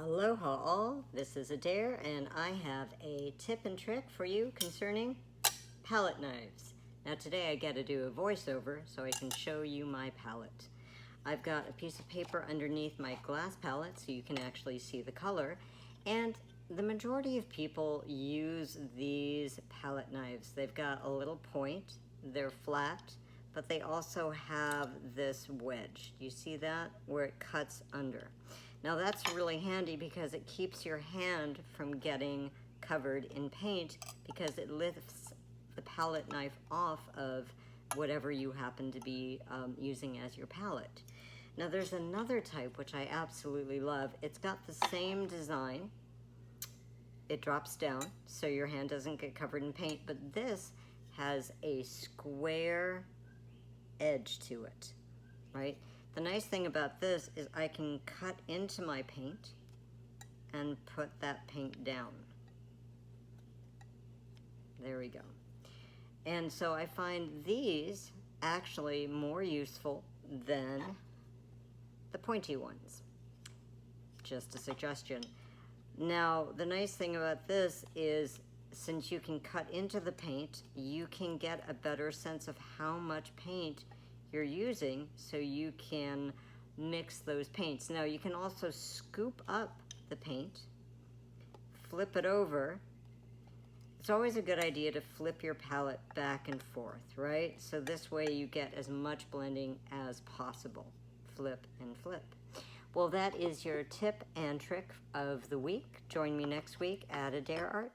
Aloha all, this is Adair and I have a tip and trick for you concerning palette knives. Now today I get to do a voiceover so I can show you my palette. I've got a piece of paper underneath my glass palette so you can actually see the color, and the majority of people use these palette knives. They've got a little point, they're flat, but they also have this wedge. Do you see that? Where it cuts under. Now that's really handy because it keeps your hand from getting covered in paint because it lifts the palette knife off of whatever you happen to be using as your palette. Now there's another type which I absolutely love. It's got the same design. It drops down so your hand doesn't get covered in paint, but this has a square edge to it, right? The nice thing about this is I can cut into my paint and put that paint down. There we go. And so I find these actually more useful than the pointy ones. Just a suggestion. Now, the nice thing about this is since you can cut into the paint, you can get a better sense of how much paint you're using so you can mix those paints. Now you can also scoop up the paint, flip it over. It's always a good idea to flip your palette back and forth, right? So this way you get as much blending as possible. Flip and flip. Well, that is your tip and trick of the week. Join me next week at Adair Art.